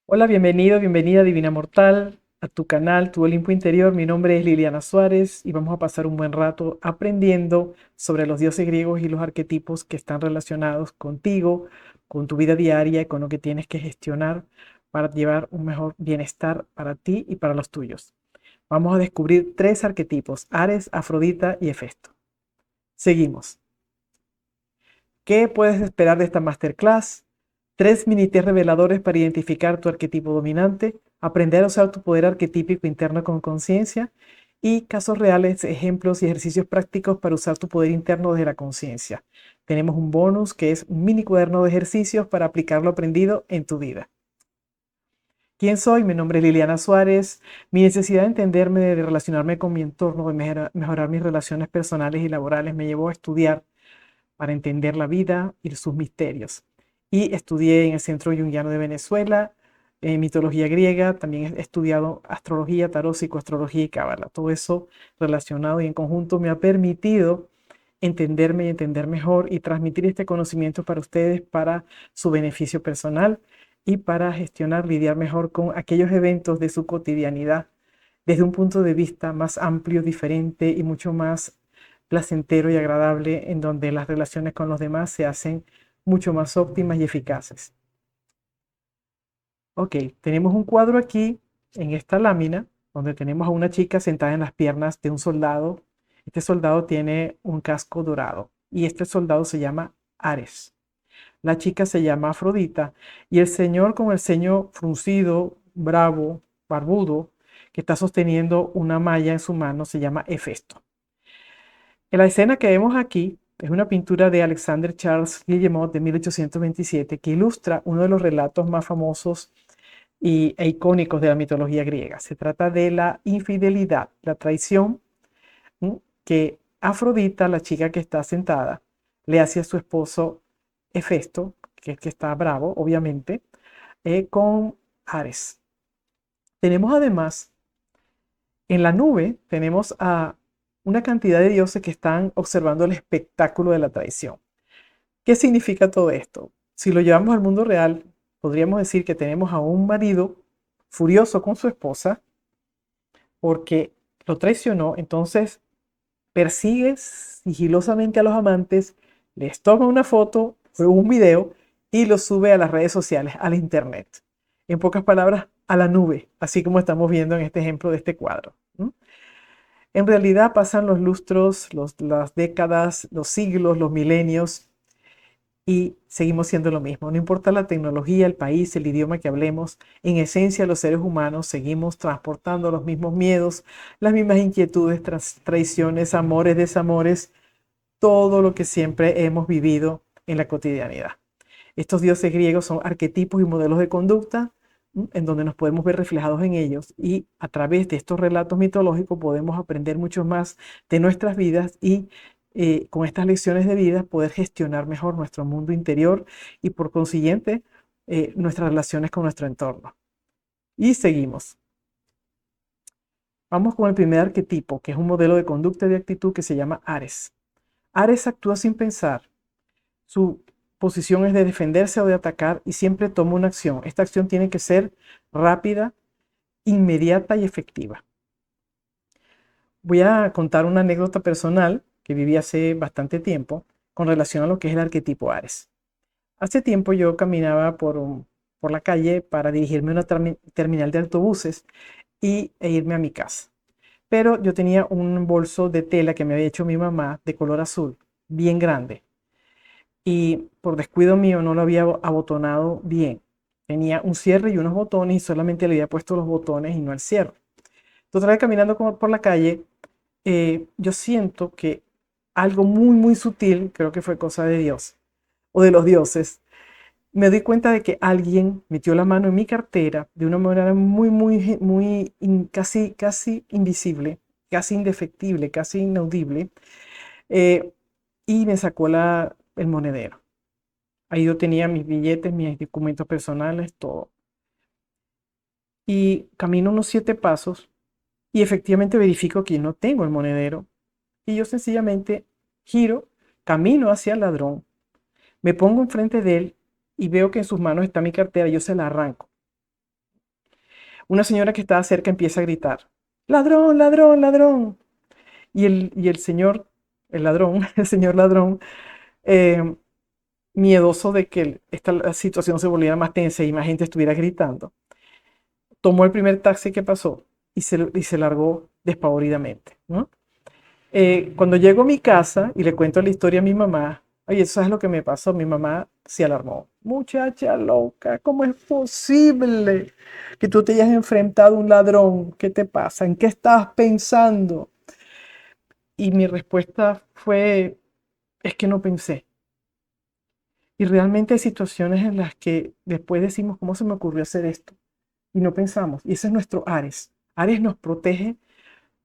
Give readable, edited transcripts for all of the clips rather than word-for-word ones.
Hola, bienvenido, bienvenida Divina Mortal a tu canal, Tu Olimpo Interior. Mi nombre es Liliana Suárez y vamos a pasar un buen rato aprendiendo sobre los dioses griegos y los arquetipos que están relacionados contigo, con tu vida diaria y con lo que tienes que gestionar para llevar un mejor bienestar para ti y para los tuyos. Vamos a descubrir tres arquetipos: Ares, Afrodita y Hefesto. Seguimos. ¿Qué puedes esperar de esta masterclass? Tres mini test reveladores para identificar tu arquetipo dominante, aprender a usar tu poder arquetípico interno con conciencia y casos reales, ejemplos y ejercicios prácticos para usar tu poder interno desde la conciencia. Tenemos un bonus que es un mini cuaderno de ejercicios para aplicar lo aprendido en tu vida. ¿Quién soy? Mi nombre es Liliana Suárez. Mi necesidad de entenderme, de relacionarme con mi entorno, de mejorar mis relaciones personales y laborales me llevó a estudiar para entender la vida y sus misterios. Y estudié en el Centro Jungiano de Venezuela, mitología griega, también he estudiado astrología, tarot, psicoastrología y cábala. Todo eso relacionado y en conjunto me ha permitido entenderme y entender mejor y transmitir este conocimiento para ustedes para su beneficio personal y para gestionar, lidiar mejor con aquellos eventos de su cotidianidad desde un punto de vista más amplio, diferente y mucho más placentero y agradable, en donde las relaciones con los demás se hacen mucho más óptimas y eficaces. Ok, tenemos un cuadro aquí en esta lámina donde tenemos a una chica sentada en las piernas de un soldado. Este soldado tiene un casco dorado y este soldado se llama Ares. La chica se llama Afrodita y el señor con el ceño fruncido, bravo, barbudo, que está sosteniendo una malla en su mano se llama Hefesto. En la escena que vemos aquí es una pintura de Alexander Charles Guillemot de 1827 que ilustra uno de los relatos más famosos e icónicos de la mitología griega. Se trata de la infidelidad, la traición, que Afrodita, la chica que está sentada, le hace a su esposo Hefesto, que es que está bravo, obviamente, con Ares. Tenemos además en la nube, tenemos a una cantidad de dioses que están observando el espectáculo de la traición. ¿Qué significa todo esto? Si lo llevamos al mundo real, podríamos decir que tenemos a un marido furioso con su esposa porque lo traicionó, entonces persigue sigilosamente a los amantes, les toma una foto o un video y lo sube a las redes sociales, al internet. En pocas palabras, a la nube, así como estamos viendo en este ejemplo de este cuadro. En realidad pasan los lustros, las décadas, los siglos, los milenios y seguimos siendo lo mismo. No importa la tecnología, el país, el idioma que hablemos, en esencia los seres humanos seguimos transportando los mismos miedos, las mismas inquietudes, traiciones, amores, desamores, todo lo que siempre hemos vivido en la cotidianidad. Estos dioses griegos son arquetipos y modelos de conducta en donde nos podemos ver reflejados en ellos y a través de estos relatos mitológicos podemos aprender mucho más de nuestras vidas y con estas lecciones de vida poder gestionar mejor nuestro mundo interior y por consiguiente nuestras relaciones con nuestro entorno. Y seguimos. Vamos con el primer arquetipo, que es un modelo de conducta y de actitud que se llama Ares. Ares actúa sin pensar. Su posición es de defenderse o de atacar y siempre toma una acción. Esta acción tiene que ser rápida, inmediata y efectiva. Voy a contar una anécdota personal que viví hace bastante tiempo con relación a lo que es el arquetipo Ares. Hace tiempo yo caminaba por la calle para dirigirme a una terminal de autobuses e irme a mi casa. Pero yo tenía un bolso de tela que me había hecho mi mamá de color azul, bien grande. Y por descuido mío no lo había abotonado bien. Tenía un cierre y unos botones y solamente le había puesto los botones y no el cierre. Entonces, otra vez caminando por la calle, yo siento que algo muy sutil, creo que fue cosa de Dios o de los dioses, me doy cuenta de que alguien metió la mano en mi cartera de una manera casi invisible, casi indefectible, casi inaudible, eh, y me sacó el monedero. Ahí yo tenía mis billetes, mis documentos personales, todo. Y camino unos 7 pasos y efectivamente verifico que no tengo el monedero. Y yo sencillamente giro, camino hacia el ladrón, me pongo enfrente de él y veo que en sus manos está mi cartera, yo se la arranco. Una señora que estaba cerca empieza a gritar, ladrón, ladrón, ladrón. Y el señor, el ladrón, el señor ladrón, eh, miedoso de que esta situación se volviera más tensa y más gente estuviera gritando, tomó el primer taxi que pasó y se largó despavoridamente, ¿no? Cuando llego a mi casa y le cuento la historia a mi mamá, oye, ¿sabes lo que me pasó? Mi mamá se alarmó. Muchacha loca, ¿cómo es posible que tú te hayas enfrentado a un ladrón? ¿Qué te pasa? ¿En qué estabas pensando? Y mi respuesta fue, es que no pensé. Y realmente hay situaciones en las que después decimos, ¿cómo se me ocurrió hacer esto? Y no pensamos. Y ese es nuestro Ares. Ares nos protege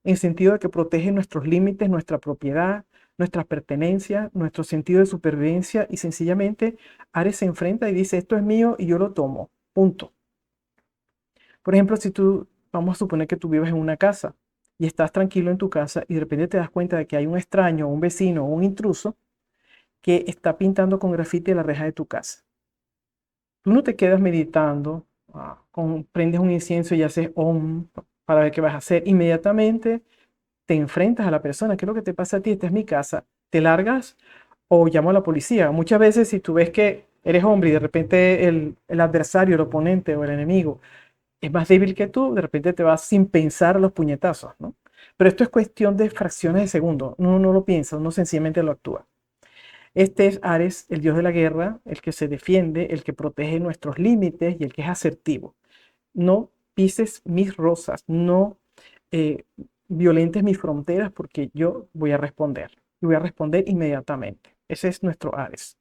en sentido de que protege nuestros límites, nuestra propiedad, nuestra pertenencia, nuestro sentido de supervivencia y sencillamente Ares se enfrenta y dice, esto es mío y yo lo tomo. Punto. Por ejemplo, si tú, vamos a suponer que tú vives en una casa y estás tranquilo en tu casa y de repente te das cuenta de que hay un extraño, un vecino o un intruso que está pintando con grafiti la reja de tu casa. Tú no te quedas meditando, prendes un incienso y haces om para ver qué vas a hacer. Inmediatamente te enfrentas a la persona. ¿Qué es lo que te pasa a ti? Esta es mi casa. ¿Te largas o llamo a la policía? Muchas veces si tú ves que eres hombre y de repente el adversario, el oponente o el enemigo es más débil que tú, de repente te vas sin pensar a los puñetazos, ¿no? Pero esto es cuestión de fracciones de segundo. Uno no lo piensa, uno sencillamente lo actúa. Este es Ares, el dios de la guerra, el que se defiende, el que protege nuestros límites y el que es asertivo. No pises mis rosas, no eh, violentes mis fronteras porque yo voy a responder. Y voy a responder inmediatamente. Ese es nuestro Ares.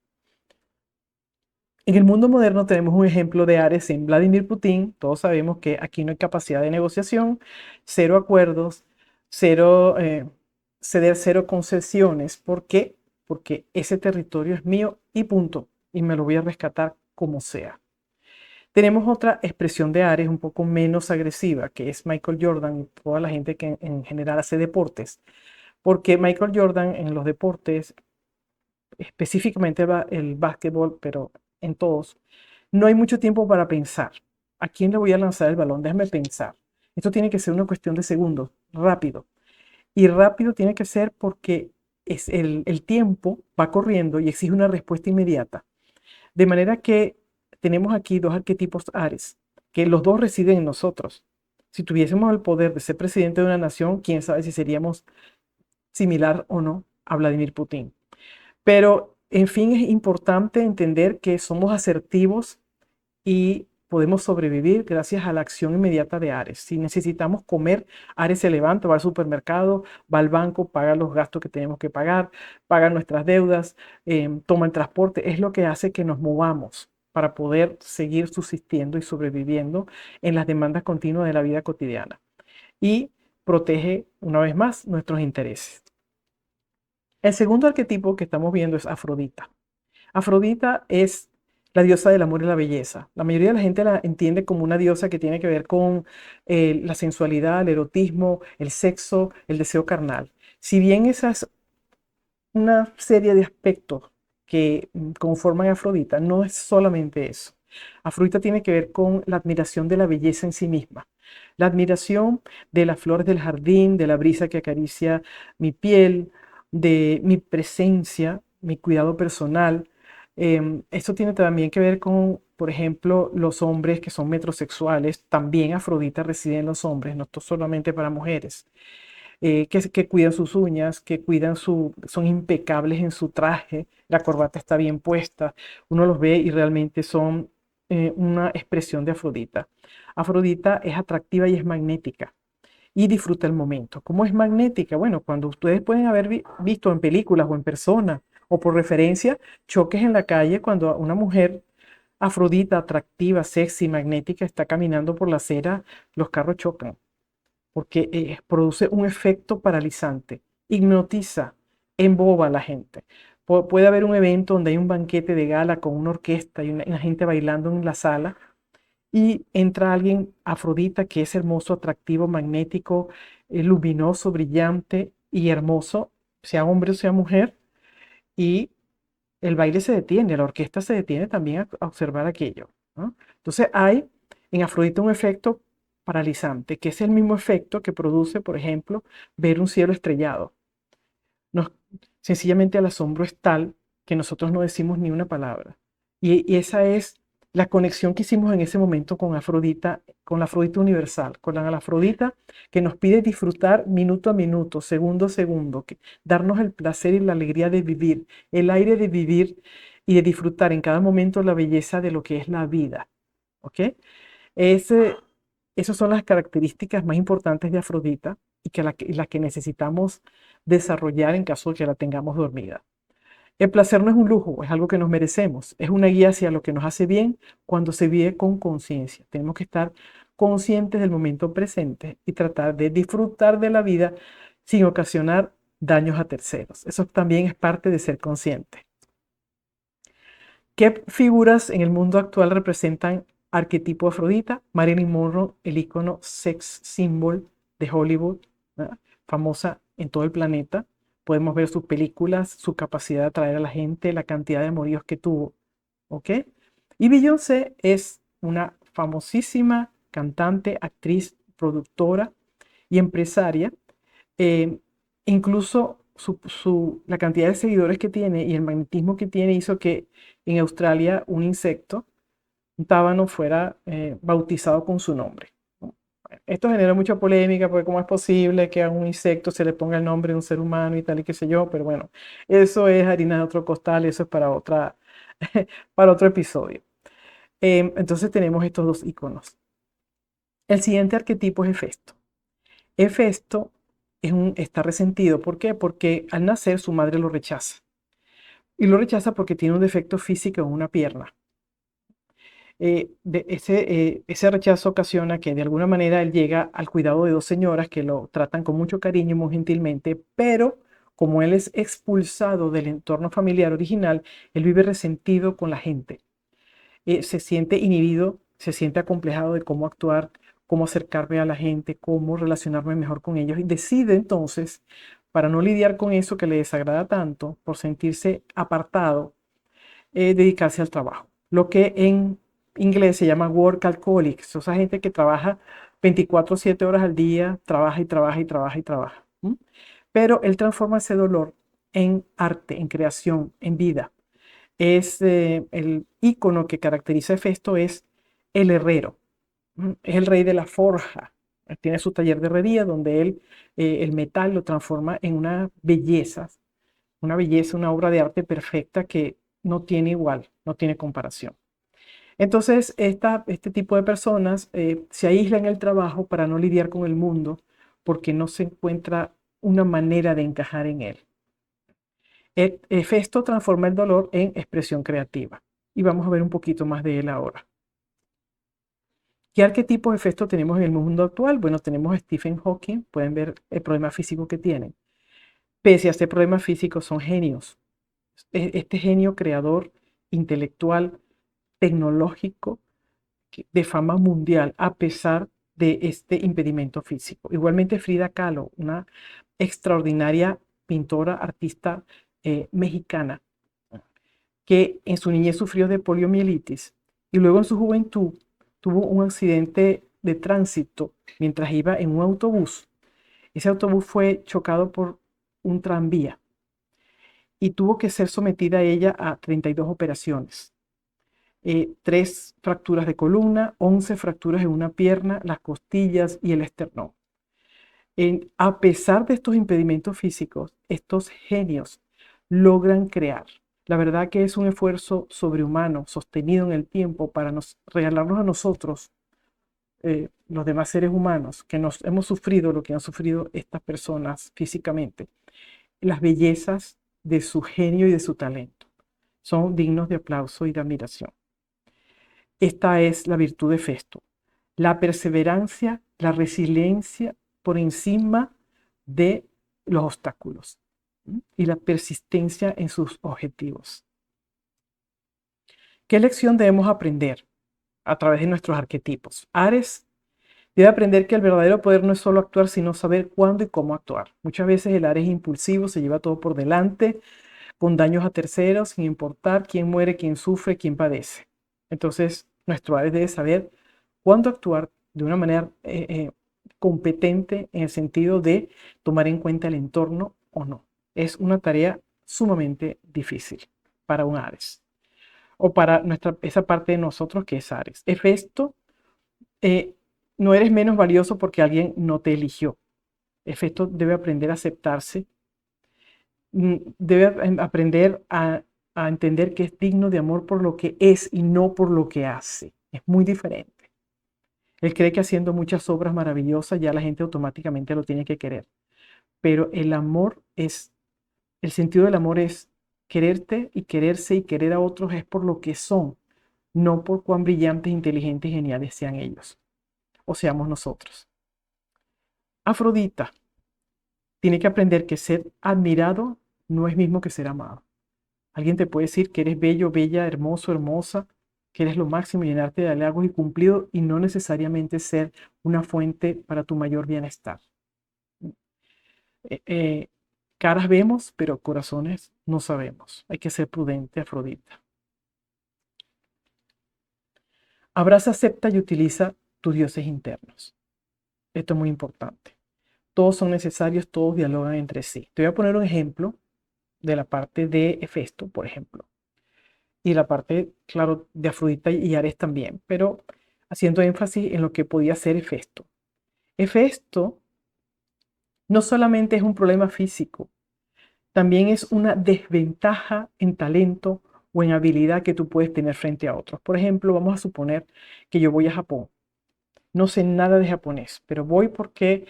En el mundo moderno tenemos un ejemplo de Ares en Vladimir Putin. Todos sabemos que aquí no hay capacidad de negociación, cero acuerdos, cero ceder, cero concesiones. ¿Por qué? Porque ese territorio es mío y punto. Y me lo voy a rescatar como sea. Tenemos otra expresión de Ares un poco menos agresiva, que es Michael Jordan y toda la gente que en general hace deportes. Porque Michael Jordan en los deportes, específicamente el básquetbol, pero en todos, no hay mucho tiempo para pensar. ¿A quién le voy a lanzar el balón? Déjame pensar. Esto tiene que ser una cuestión de segundos, rápido. Y rápido tiene que ser porque el tiempo va corriendo y exige una respuesta inmediata. De manera que tenemos aquí dos arquetipos Ares, que los dos residen en nosotros. Si tuviésemos el poder de ser presidente de una nación, quién sabe si seríamos similar o no a Vladimir Putin. Pero, en fin, es importante entender que somos asertivos y podemos sobrevivir gracias a la acción inmediata de Ares. Si necesitamos comer, Ares se levanta, va al supermercado, va al banco, paga los gastos que tenemos que pagar, paga nuestras deudas, toma el transporte. Es lo que hace que nos movamos para poder seguir subsistiendo y sobreviviendo en las demandas continuas de la vida cotidiana. Y protege, una vez más, nuestros intereses. El segundo arquetipo que estamos viendo es Afrodita. Afrodita es la diosa del amor y la belleza. La mayoría de la gente la entiende como una diosa que tiene que ver con la sensualidad, el erotismo, el sexo, el deseo carnal. Si bien esa es una serie de aspectos que conforman a Afrodita, no es solamente eso. Afrodita tiene que ver con la admiración de la belleza en sí misma, la admiración de las flores del jardín, de la brisa que acaricia mi piel, de mi presencia, mi cuidado personal. Esto tiene también que ver con, por ejemplo, los hombres que son metrosexuales. También Afrodita reside en los hombres, no esto solamente para mujeres. Que cuidan sus uñas, que son impecables en su traje, la corbata está bien puesta, uno los ve y realmente son una expresión de Afrodita. Afrodita es atractiva y es magnética y disfruta el momento. ¿Cómo es magnética? Bueno, cuando ustedes pueden haber visto en películas o en persona o por referencia choques en la calle cuando una mujer Afrodita, atractiva, sexy, magnética, está caminando por la acera, los carros chocan porque produce un efecto paralizante, hipnotiza, emboba a la gente. Puede haber un evento donde hay un banquete de gala con una orquesta y una gente bailando en la sala y entra alguien Afrodita que es hermoso, atractivo, magnético, luminoso, brillante y hermoso, sea hombre o sea mujer, y el baile se detiene, la orquesta se detiene también a observar aquello, ¿no? Entonces hay en Afrodita un efecto paralizante, que es el mismo efecto que produce, por ejemplo, ver un cielo estrellado. Nos, sencillamente el asombro es tal que nosotros no decimos ni una palabra. Y esa es la conexión que hicimos en ese momento con la Afrodita universal, con la Afrodita que nos pide disfrutar minuto a minuto, segundo a segundo, darnos el placer y la alegría de vivir, el aire de vivir y de disfrutar en cada momento la belleza de lo que es la vida. ¿Ok? Ese, esas son las características más importantes de Afrodita y las que necesitamos desarrollar en caso de que la tengamos dormida. El placer no es un lujo, es algo que nos merecemos, es una guía hacia lo que nos hace bien cuando se vive con conciencia. Tenemos que estar conscientes del momento presente y tratar de disfrutar de la vida sin ocasionar daños a terceros. Eso también es parte de ser consciente. ¿Qué figuras en el mundo actual representan arquetipo Afrodita? Marilyn Monroe, el icono sex symbol de Hollywood, ¿verdad? Famosa en todo el planeta. Podemos ver sus películas, su capacidad de atraer a la gente, la cantidad de amoríos que tuvo. ¿Ok? Y Beyoncé es una famosísima cantante, actriz, productora y empresaria. Eh, Incluso la cantidad de seguidores que tiene y el magnetismo que tiene hizo que en Australia un insecto, un tábano, fuera bautizado con su nombre. Esto genera mucha polémica porque cómo es posible que a un insecto se le ponga el nombre de un ser humano y tal y qué sé yo, pero bueno, eso es harina de otro costal, eso es para para otro episodio. Entonces tenemos estos dos iconos. El siguiente arquetipo es Hefesto. Hefesto está resentido. ¿Por qué? Porque al nacer su madre lo rechaza. Y lo rechaza porque tiene un defecto físico en una pierna. Ese rechazo ocasiona que de alguna manera él llega al cuidado de dos señoras que lo tratan con mucho cariño y muy gentilmente, pero como él es expulsado del entorno familiar original, él vive resentido con la gente. Se siente inhibido, se siente acomplejado de cómo actuar, cómo acercarme a la gente, cómo relacionarme mejor con ellos y decide entonces, para no lidiar con eso que le desagrada tanto, por sentirse apartado, dedicarse al trabajo. Lo que en inglés se llama workaholics, esa gente que trabaja 24/7 horas al día, trabaja y trabaja y trabaja y trabaja. Pero él transforma ese dolor en arte, en creación, en vida. El ícono que caracteriza a Hefesto es el herrero. Es el rey de la forja. Tiene su taller de herrería donde él el metal lo transforma en una belleza, una obra de arte perfecta que no tiene igual, no tiene comparación. Entonces, este tipo de personas se aíslan en el trabajo para no lidiar con el mundo porque no se encuentra una manera de encajar en él. Hefesto transforma el dolor en expresión creativa. Y vamos a ver un poquito más de él ahora. ¿Qué arquetipos de Hefesto tenemos en el mundo actual? Bueno, tenemos a Stephen Hawking, pueden ver el problema físico que tienen. Pese a este problema físico, son genios. Este genio creador, intelectual, tecnológico, de fama mundial, a pesar de este impedimento físico. Igualmente Frida Kahlo, una extraordinaria pintora, artista mexicana, que en su niñez sufrió de poliomielitis y luego en su juventud tuvo un accidente de tránsito mientras iba en un autobús. Ese autobús fue chocado por un tranvía y tuvo que ser sometida ella a 32 operaciones. 3 fracturas de columna, 11 fracturas en una pierna, las costillas y el esternón. A pesar de estos impedimentos físicos, estos genios logran crear. La verdad que es un esfuerzo sobrehumano, sostenido en el tiempo, para regalarnos a nosotros, los demás seres humanos, que hemos sufrido lo que han sufrido estas personas físicamente, las bellezas de su genio y de su talento. Son dignos de aplauso y de admiración. Esta es la virtud de Festo, la perseverancia, la resiliencia por encima de los obstáculos y la persistencia en sus objetivos. ¿Qué lección debemos aprender a través de nuestros arquetipos? Ares debe aprender que el verdadero poder no es solo actuar, sino saber cuándo y cómo actuar. Muchas veces el Ares impulsivo se lleva todo por delante, con daños a terceros, sin importar quién muere, quién sufre, quién padece. Entonces, nuestro Ares debe saber cuándo actuar, de una manera competente en el sentido de tomar en cuenta el entorno o no. Es una tarea sumamente difícil para un Ares o para esa parte de nosotros que es Ares. Hefesto, eh, no eres menos valioso porque alguien no te eligió. Hefesto debe aprender a aceptarse, debe aprender a entender que es digno de amor por lo que es y no por lo que hace. Es muy diferente. Él cree que haciendo muchas obras maravillosas ya la gente automáticamente lo tiene que querer. Pero el sentido del amor es quererte y quererse y querer a otros es por lo que son, no por cuán brillantes, inteligentes y geniales sean ellos o seamos nosotros. Afrodita tiene que aprender que ser admirado no es mismo que ser amado. Alguien te puede decir que eres bello, bella, hermoso, hermosa, que eres lo máximo, llenarte de halagos y cumplido y no necesariamente ser una fuente para tu mayor bienestar. Eh, eh, Caras vemos, pero corazones no sabemos. Hay que ser prudente, Afrodita. Abraza, acepta y utiliza tus dioses internos. Esto es muy importante. Todos son necesarios, todos dialogan entre sí. Te voy a poner un ejemplo de la parte de Hefesto, por ejemplo, y la parte, claro, de Afrodita y Ares también, pero haciendo énfasis en lo que podía ser Hefesto. Hefesto no solamente es un problema físico, también es una desventaja en talento o en habilidad que tú puedes tener frente a otros. Por ejemplo, vamos a suponer que yo voy a Japón. No sé nada de japonés, pero voy porque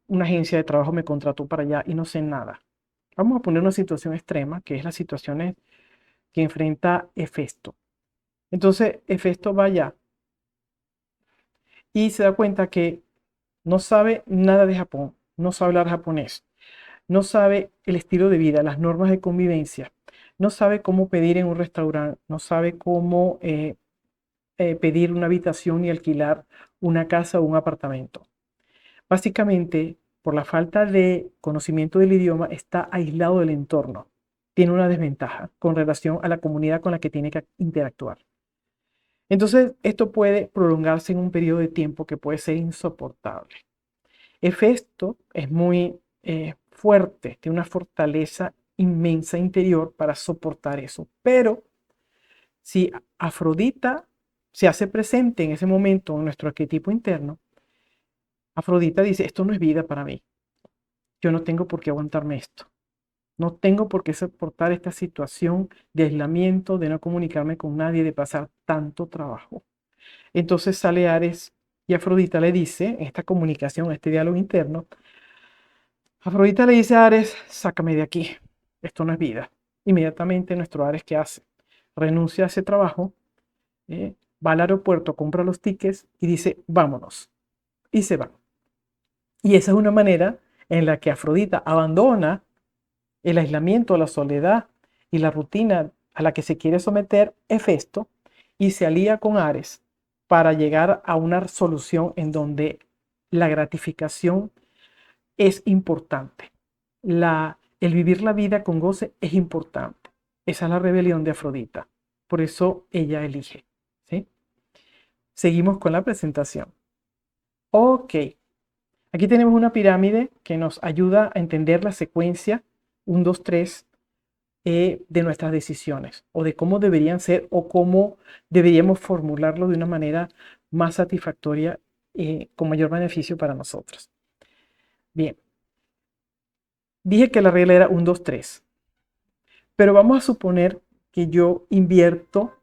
una agencia de trabajo me contrató para allá y no sé nada. Vamos a poner una situación extrema, que es las situaciones que enfrenta Hefesto. Entonces, Hefesto va allá y se da cuenta que no sabe nada de Japón, no sabe hablar japonés, no sabe el estilo de vida, las normas de convivencia, no sabe cómo pedir en un restaurante, no sabe cómo pedir una habitación y alquilar una casa o un apartamento. Básicamente, por la falta de conocimiento del idioma, está aislado del entorno. Tiene una desventaja con relación a la comunidad con la que tiene que interactuar. Entonces, esto puede prolongarse en un periodo de tiempo que puede ser insoportable. Hefesto es muy fuerte, tiene una fortaleza inmensa interior para soportar eso. Pero si Afrodita se hace presente en ese momento en nuestro arquetipo interno, Afrodita dice, esto no es vida para mí. Yo no tengo por qué aguantarme esto. No tengo por qué soportar esta situación de aislamiento, de no comunicarme con nadie, de pasar tanto trabajo. Entonces sale Ares y Afrodita le dice, en esta comunicación, en este diálogo interno, Afrodita le dice a Ares, sácame de aquí, esto no es vida. Inmediatamente nuestro Ares, ¿qué hace? Renuncia a ese trabajo, va al aeropuerto, compra los tickets y dice, vámonos. Y se va. Y esa es una manera en la que Afrodita abandona el aislamiento, la soledad y la rutina a la que se quiere someter Hefesto y se alía con Ares para llegar a una solución en donde la gratificación es importante. El vivir la vida con goce es importante. Esa es la rebelión de Afrodita. Por eso ella elige. ¿Sí? Seguimos con la presentación. Ok. Aquí tenemos una pirámide que nos ayuda a entender la secuencia 1, 2, 3 de nuestras decisiones o de cómo deberían ser o cómo deberíamos formularlo de una manera más satisfactoria con mayor beneficio para nosotros. Bien, dije que la regla era 1, 2, 3, pero vamos a suponer que yo invierto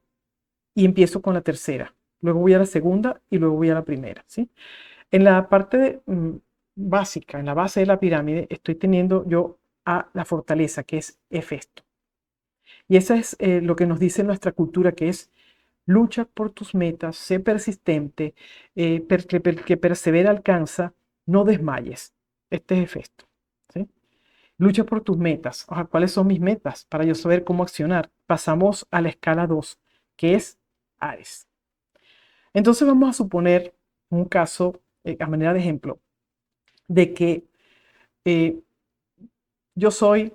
y empiezo con la tercera, luego voy a la segunda y luego voy a la primera, ¿sí? En la parte básica, en la base de la pirámide, estoy teniendo yo a la fortaleza, que es Hefesto. Y eso es lo que nos dice nuestra cultura, que es lucha por tus metas, sé persistente, que persevera alcanza, no desmayes. Este es Hefesto. ¿Sí? Lucha por tus metas. Ojalá, ¿cuáles son mis metas? Para yo saber cómo accionar. Pasamos a la escala 2, que es Ares. Entonces vamos a suponer un caso, a manera de ejemplo, de que eh, yo soy,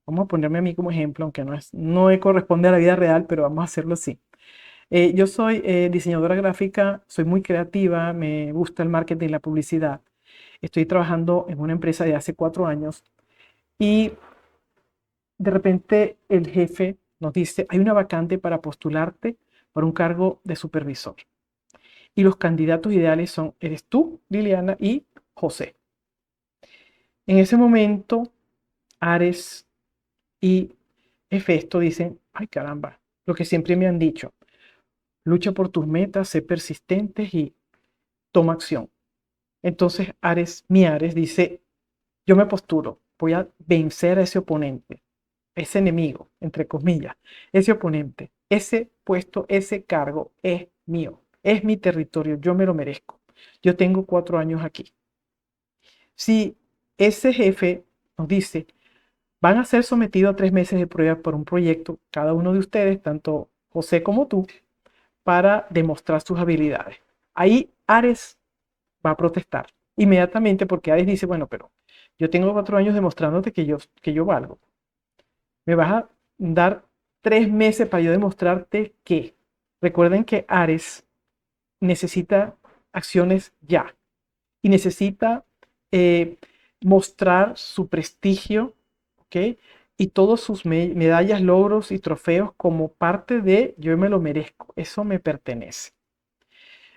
vamos a ponerme a mí como ejemplo, aunque no corresponde a la vida real, pero vamos a hacerlo así. Yo soy diseñadora gráfica, soy muy creativa, me gusta el marketing y la publicidad. Estoy trabajando en una empresa de hace 4 años y de repente el jefe nos dice, hay una vacante para postularte para un cargo de supervisor. Y los candidatos ideales son, eres tú, Liliana, y José. En ese momento, Ares y Hefesto dicen, ay caramba, lo que siempre me han dicho, lucha por tus metas, sé persistente y toma acción. Entonces mi Ares dice, yo me postulo, voy a vencer a ese oponente, ese enemigo, entre comillas, ese oponente, ese puesto, ese cargo es mío, es mi territorio, yo me lo merezco. Yo tengo 4 años aquí. Si ese jefe nos dice, van a ser sometidos a 3 meses de prueba por un proyecto, cada uno de ustedes, tanto José como tú, para demostrar sus habilidades. Ahí Ares va a protestar inmediatamente porque Ares dice, bueno, pero yo tengo 4 años demostrándote que yo valgo. Me vas a dar 3 meses para yo demostrarte que. Recuerden que Ares necesita acciones ya y necesita eh, mostrar su prestigio, ¿ok? Y todos sus medallas, logros y trofeos como parte de yo me lo merezco, eso me pertenece.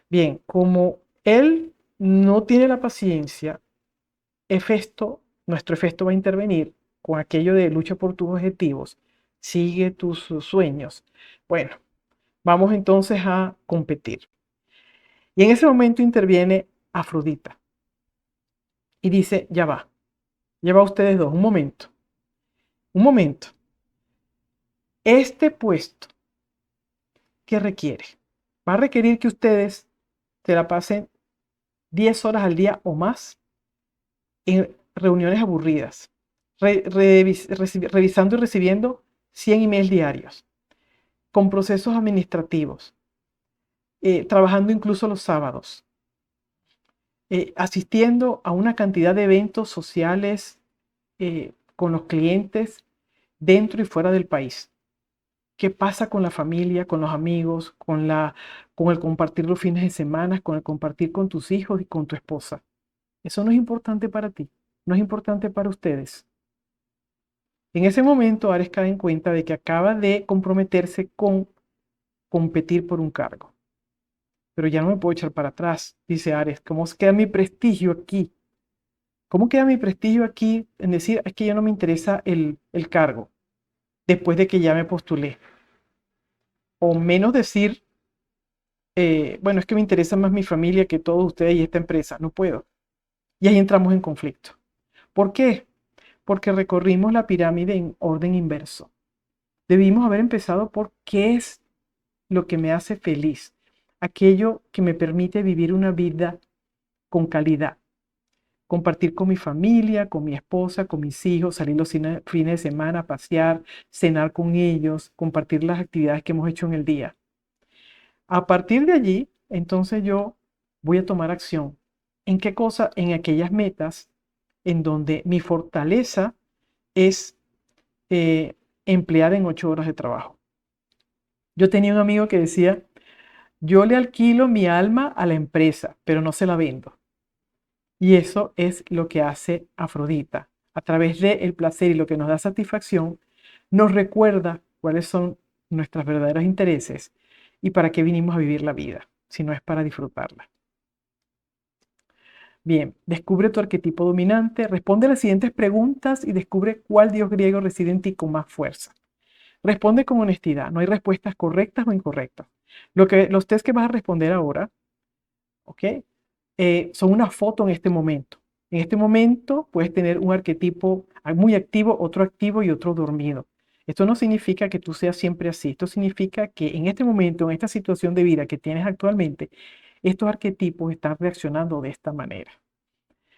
Bien, como él no tiene la paciencia, nuestro Hefesto va a intervenir con aquello de lucha por tus objetivos, sigue tus sueños. Bueno, vamos entonces a competir. Y en ese momento interviene Afrodita y dice, ya va ustedes dos, un momento. Este puesto, ¿qué requiere? Va a requerir que ustedes se la pasen 10 horas al día o más en reuniones aburridas, revisando y recibiendo 100 emails diarios, con procesos administrativos, trabajando incluso los sábados, asistiendo a una cantidad de eventos sociales con los clientes dentro y fuera del país. ¿Qué pasa con la familia, con los amigos, con el compartir los fines de semana, con el compartir con tus hijos y con tu esposa? Eso no es importante para ti, no es importante para ustedes. En ese momento, Ares cae en cuenta de que acaba de comprometerse con competir por un cargo. Pero ya no me puedo echar para atrás, dice Ares. ¿Cómo queda mi prestigio aquí? ¿Cómo queda mi prestigio aquí en decir, es que ya no me interesa el cargo después de que ya me postulé? O menos decir, bueno, es que me interesa más mi familia que todos ustedes y esta empresa. No puedo. Y ahí entramos en conflicto. ¿Por qué? Porque recorrimos la pirámide en orden inverso. Debimos haber empezado por qué es lo que me hace feliz, aquello que me permite vivir una vida con calidad, compartir con mi familia, con mi esposa, con mis hijos, salir los fines de semana, pasear, cenar con ellos, compartir las actividades que hemos hecho en el día. A partir de allí, entonces yo voy a tomar acción. ¿En qué cosa? En aquellas metas en donde mi fortaleza es eh, empleada en 8 horas de trabajo. Yo tenía un amigo que decía, yo le alquilo mi alma a la empresa, pero no se la vendo. Y eso es lo que hace Afrodita. A través del placer y lo que nos da satisfacción, nos recuerda cuáles son nuestros verdaderos intereses y para qué vinimos a vivir la vida, si no es para disfrutarla. Bien, descubre tu arquetipo dominante, responde a las siguientes preguntas y descubre cuál dios griego reside en ti con más fuerza. Responde con honestidad, no hay respuestas correctas o incorrectas. Los test que vas a responder ahora, ¿ok? Son una foto en este momento. En este momento puedes tener un arquetipo muy activo, otro activo y otro dormido. Esto no significa que tú seas siempre así. Esto significa que en este momento, en esta situación de vida que tienes actualmente, estos arquetipos están reaccionando de esta manera.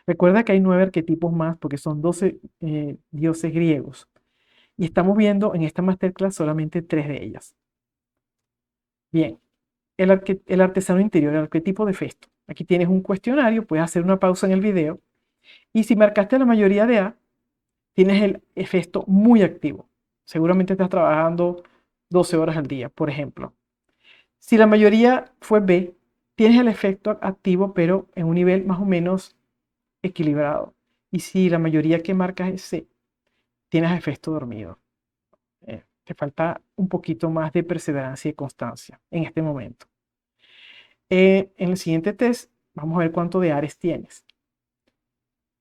Recuerda que hay 9 arquetipos más porque son 12 dioses griegos. Y estamos viendo en esta masterclass solamente 3 de ellas. Bien, el artesano interior, el arquetipo de Festo. Aquí tienes un cuestionario, puedes hacer una pausa en el video. Y si marcaste la mayoría de A, tienes el Festo muy activo. Seguramente estás trabajando 12 horas al día, por ejemplo. Si la mayoría fue B, tienes el efecto activo, pero en un nivel más o menos equilibrado. Y si la mayoría que marcas es C, tienes efecto dormido. Te falta un poquito más de perseverancia y constancia en este momento. En el siguiente test, vamos a ver cuánto de Ares tienes.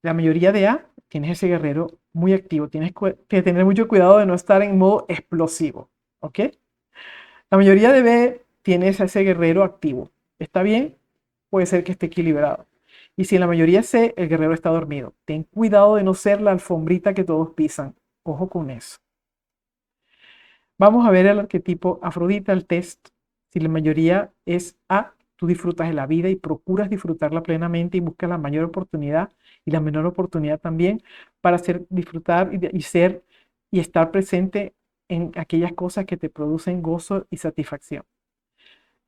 La mayoría de A, tienes ese guerrero muy activo. Tienes que tener mucho cuidado de no estar en modo explosivo. ¿Ok? La mayoría de B, tienes a ese guerrero activo. ¿Está bien? Puede ser que esté equilibrado. Y si en la mayoría C, el guerrero está dormido. Ten cuidado de no ser la alfombrita que todos pisan. Ojo con eso. Vamos a ver el arquetipo Afrodita, el test. Si la mayoría es A, tú disfrutas de la vida y procuras disfrutarla plenamente y buscas la mayor oportunidad y la menor oportunidad también para disfrutar y ser y estar presente en aquellas cosas que te producen gozo y satisfacción.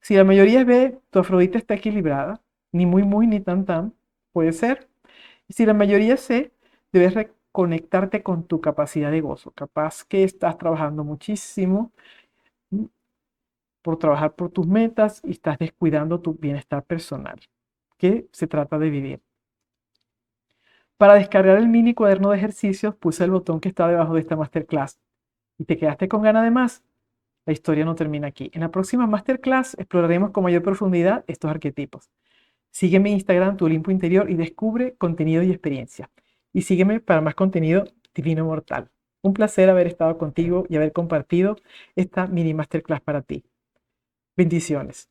Si la mayoría es B, tu Afrodita está equilibrada, ni muy muy ni tan tan, puede ser. Y si la mayoría es C, debes reconectarte con tu capacidad de gozo. Capaz que estás trabajando muchísimo por trabajar por tus metas y estás descuidando tu bienestar personal, que se trata de vivir. Para descargar el mini cuaderno de ejercicios, puse el botón que está debajo de esta masterclass. ¿Y te quedaste con ganas de más? La historia no termina aquí. En la próxima masterclass exploraremos con mayor profundidad estos arquetipos. Sígueme en Instagram, tu Olimpo Interior, y descubre contenido y experiencia. Y sígueme para más contenido divino mortal. Un placer haber estado contigo y haber compartido esta mini masterclass para ti. Bendiciones.